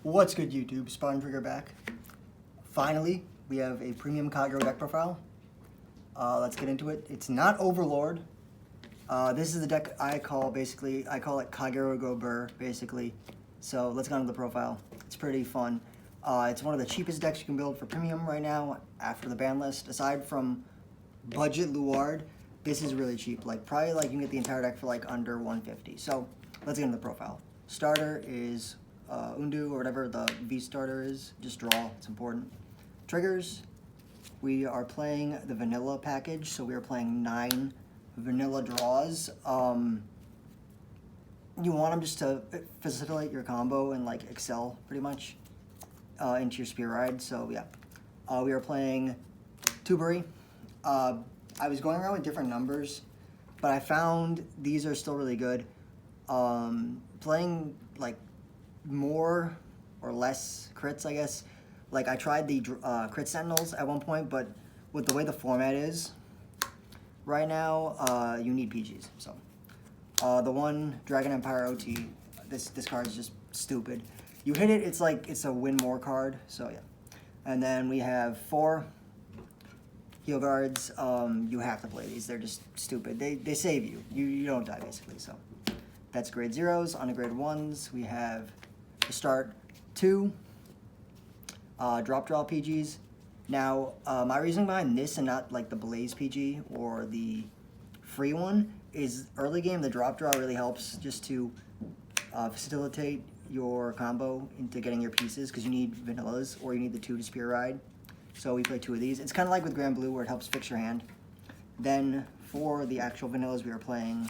What's good, YouTube? Spawn Trigger back. Finally, we have a premium Kagero deck profile. Let's get into it. It's not Overlord. This is the deck I call it Kagero Go Burr, basically. So let's get into the profile. It's pretty fun. It's one of the cheapest decks you can build for premium right now after the ban list. Aside from budget Luard, this is really cheap. Probably you can get the entire deck for under 150. So let's get into the profile. Starter is Undu, or whatever the V starter is. Just draw, it's important. Triggers, we are playing the vanilla package, so we are playing 9 vanilla draws. You want them just to facilitate your combo and excel pretty much into your spear ride. So yeah, we are playing Tubery. I was going around with different numbers, but I found these are still really good. Playing more or less crits, I guess. I tried the crit sentinels at one point, but with the way the format is right now, you need PGs. So the one Dragon Empire OT, this card is just stupid. You hit it, it's a win more card. So yeah, and then we have 4 heal guards. You have to play these. They're just stupid. They save you. You don't die basically. So that's grade 0s. On the grade 1s, we have to start 2 drop draw PGs. Now, my reasoning behind this and not the Blaze PG or the free one is early game the drop draw really helps just to facilitate your combo into getting your pieces, because you need vanillas or you need the 2 to spear ride. So we play 2 of these. It's kind of like with Grand Blue where it helps fix your hand. Then for the actual vanillas, we are playing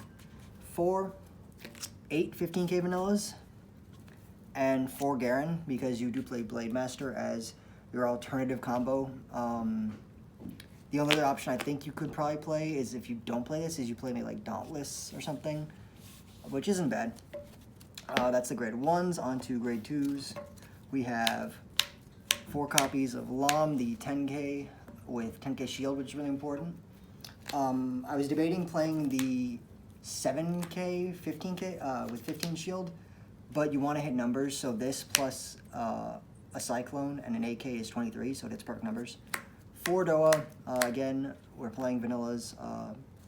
8 15k vanillas and 4 Garen, because you do play BladeMaster as your alternative combo. The only other option I think you could probably play is, if you don't play this, is you play maybe Dauntless or something, which isn't bad. That's the grade 1s. On to grade 2s. We have 4 copies of Lam, the 10k with 10k shield, which is really important. I was debating playing the 7k, 15k with 15 shield, but you want to hit numbers, so this plus a Cyclone and an AK is 23, so it hits perfect numbers. 4 Doa, again, we're playing vanillas,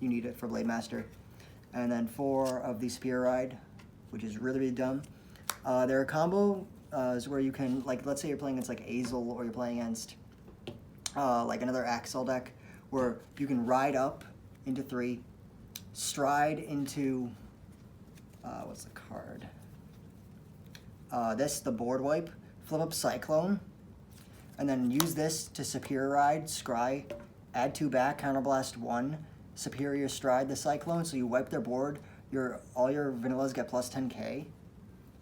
you need it for BladeMaster. And then 4 of the Spear Ride, which is really, really dumb. There are combos where you can, let's say you're playing against Azel, or you're playing against another Axel deck, where you can ride up into 3, stride into, what's the card? The board wipe, flip up Cyclone, and then use this to Superior Ride, Scry, add 2 back, Counterblast 1, Superior Stride the Cyclone, so you wipe their board, all your vanillas get plus 10k,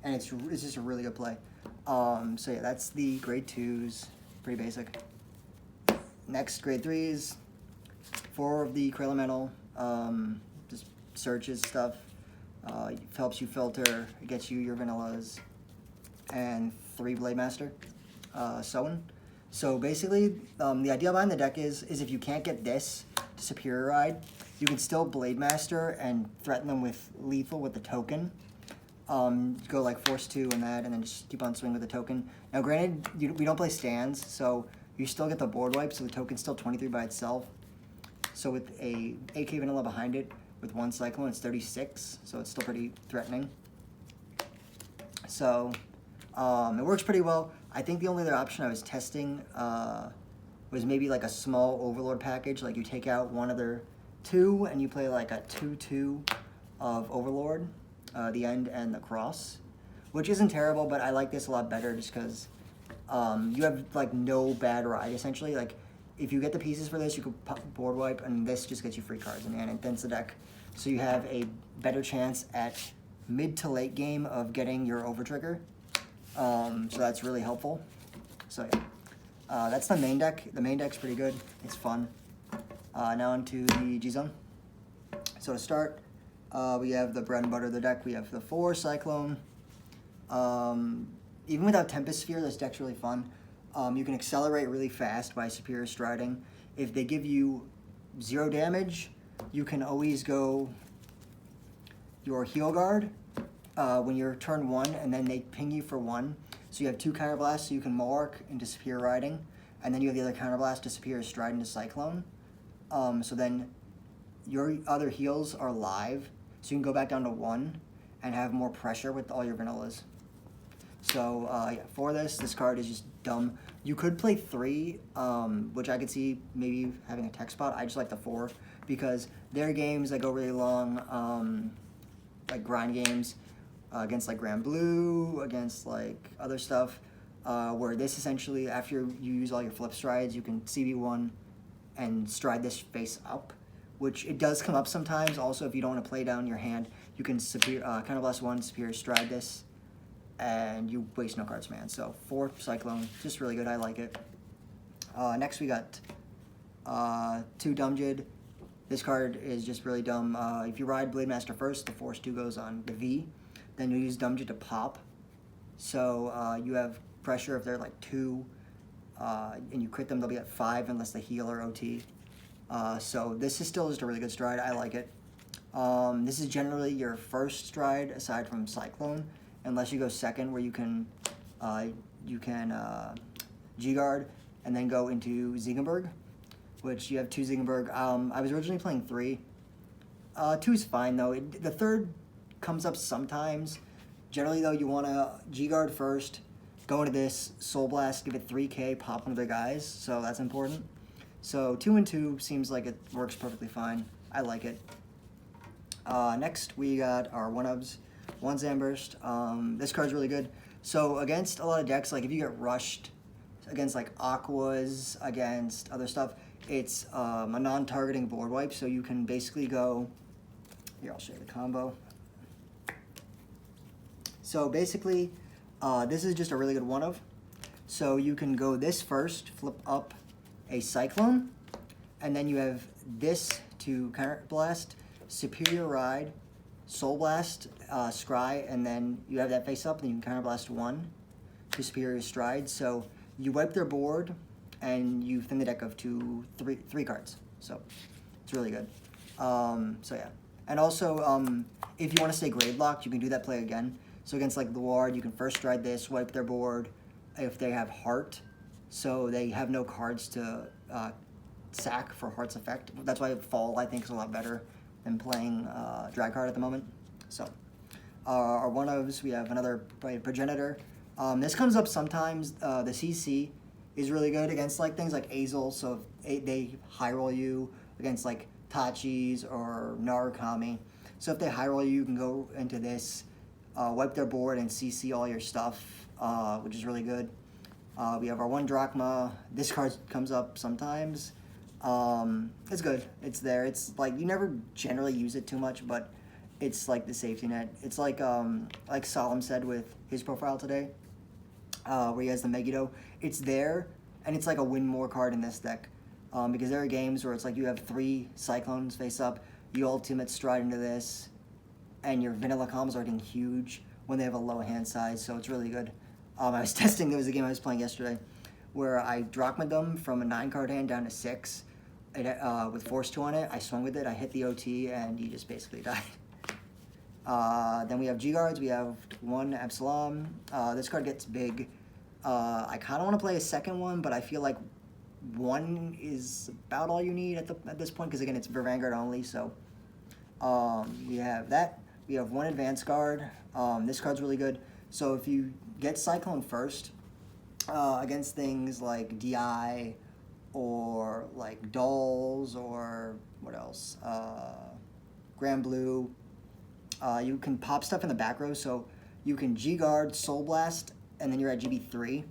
and it's just a really good play. So yeah, that's the grade 2s, pretty basic. Next, grade 3s, 4 of the Krail Elemental, just searches stuff, helps you filter, it gets you your vanillas, and 3 BladeMaster, Sowen. So basically, the idea behind the deck is if you can't get this to Superior Ride, you can still BladeMaster and threaten them with lethal with the token. Go Force 2 and that, and then just keep on swinging with the token. Now granted, we don't play stands, so you still get the board wipe, so the token's still 23 by itself. So with a AK vanilla behind it, with 1 Cyclone, it's 36, so it's still pretty threatening. So it works pretty well. I think the only other option I was testing was maybe a small Overlord package. You take out one of their 2 and you play a 2/2 of Overlord, the end and the cross, which isn't terrible, but I like this a lot better just because you have no bad ride essentially. If you get the pieces for this, you could pop board wipe, and this just gets you free cards and it thins the deck. So you have a better chance at mid to late game of getting your over trigger. So that's really helpful. So yeah, that's the main deck. The main deck's pretty good. It's fun. Now onto the G-Zone. So to start, we have the bread and butter of the deck. We have the 4 Cyclone. Even without Tempest Sphere, this deck's really fun. You can accelerate really fast by Superior Striding. If they give you 0 damage, you can always go your Heal Guard when you're turn 1, and then they ping you for 1. So you have 2 counterblasts, so you can Mark into Superior Riding, and then you have the other counterblast to Superior Stride into Cyclone. So then your other heals are live, so you can go back down to 1 and have more pressure with all your vanillas. So yeah, for this card is just dumb. You could play 3, which I could see maybe having a tech spot. I just like the 4 because they're games that go really long, like grind games against like Grand Blue, against like other stuff, where this essentially, after you use all your flip strides, you can CB1 and stride this face up, which it does come up sometimes. Also, if you don't want to play down your hand, you can counterblast 1, Superior Stride this, and you waste no cards, man. So 4 Cyclone, just really good. I like it. Next we got 2 Dumjid. This card is just really dumb. If you ride BladeMaster first, the Force 2 goes on the V. Then you use Dumjid to pop. So you have pressure if they're like 2, and you crit them, they'll be at 5 unless they heal or OT. So this is still just a really good stride. I like it. This is generally your first stride aside from Cyclone, unless you go second, where you can G-Guard and then go into Ziegenberg, which you have 2 Ziegenberg. I was originally playing 3. 2 is fine though. The 3rd comes up sometimes. Generally though, you want to G-Guard first, go into this, Soul Blast, give it 3k, pop one of their guys, so that's important. So 2 and 2 seems like it works perfectly fine. I like it. Next we got our 1-ofs. 1 Zamburst. This card's really good. So against a lot of decks, like if you get rushed against like Aquas, against other stuff, it's a non-targeting board wipe, so you can basically go, here I'll show you the combo. So basically, this is just a really good 1-of. So you can go this first, flip up a Cyclone, and then you have this to counterblast, Superior Ride, Soul Blast, Scry, and then you have that face up, and you can counterblast 1 to Superior Stride. So you wipe their board, and you thin the deck of 3 cards. So it's really good. So yeah. And also, if you want to stay grade locked, you can do that play again. So against like Luard, you can first stride this, wipe their board if they have Heart. So they have no cards to sack for Heart's effect. That's why Fall, I think, is a lot better than playing Drag card at the moment. So our 1-ofs, we have another Progenitor. This comes up sometimes. The CC is really good against like things like Azel. So if they high roll you against like Tachis or Narukami. So if they high roll you, you can go into this, wipe their board and CC all your stuff, which is really good. We have our 1 Drachma. This card comes up sometimes. It's good. It's there. It's like you never generally use it too much, but it's like the safety net. It's like Solemn said with his profile today, where he has the Megiddo. It's there, and it's like a win more card in this deck, because there are games where it's like you have 3 Cyclones face up, you ultimate stride into this, and your vanilla combos are getting huge when they have a low hand size, so it's really good. I was testing, there was a game I was playing yesterday where I Drachma'd them from a 9-card hand down to 6 with Force 2 on it. I swung with it, I hit the OT, and he just basically died. Then we have G-Guards, we have 1 Absalom. This card gets big. I kind of want to play a second one, but I feel like 1 is about all you need at this point, because again, it's for Vanguard only, so we have that. We have 1 Advanced Guard. This card's really good. So if you get Cyclone first, against things like DI or like Dolls or what else? Grand Blue. You can pop stuff in the back row, so you can G-Guard, Soul Blast, and then you're at GB3.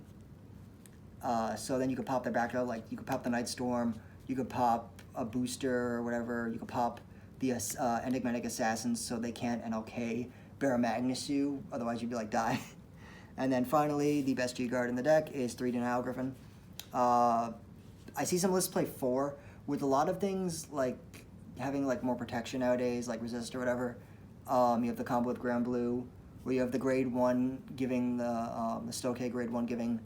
So then you could pop the back row, like you could pop the Night Storm, you could pop a booster or whatever, you could pop the Enigmatic Assassins so they can't NLK Baramagnus you, otherwise you'd be like, die. And then finally, the best G-Guard in the deck is 3 Denial Griffin. I see some lists play 4, with a lot of things like having like more protection nowadays, like Resist or whatever. You have the combo with Grand Blue, where you have the grade 1 giving the Stoke grade 1 giving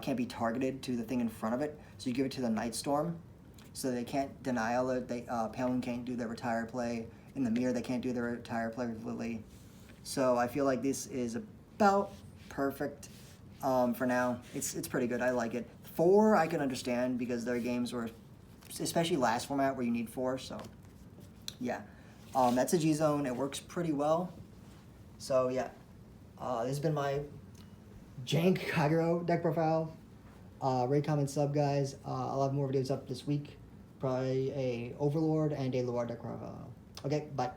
can't be targeted to the thing in front of it, so you give it to the Night Storm, so they can't denial it. Pale can't do their retire play. In the mirror, they can't do their retire play with Lily. So I feel like this is about perfect. for now. It's pretty good. I like it. 4 I can understand because there are games where, especially last format, where you need 4. So yeah, that's a G zone. It works pretty well. So yeah, this has been my jank Kagero deck profile. Rate, comment, sub, guys. I'll have more videos up this week. Probably a Overlord and a Loire deck profile. Okay, bye.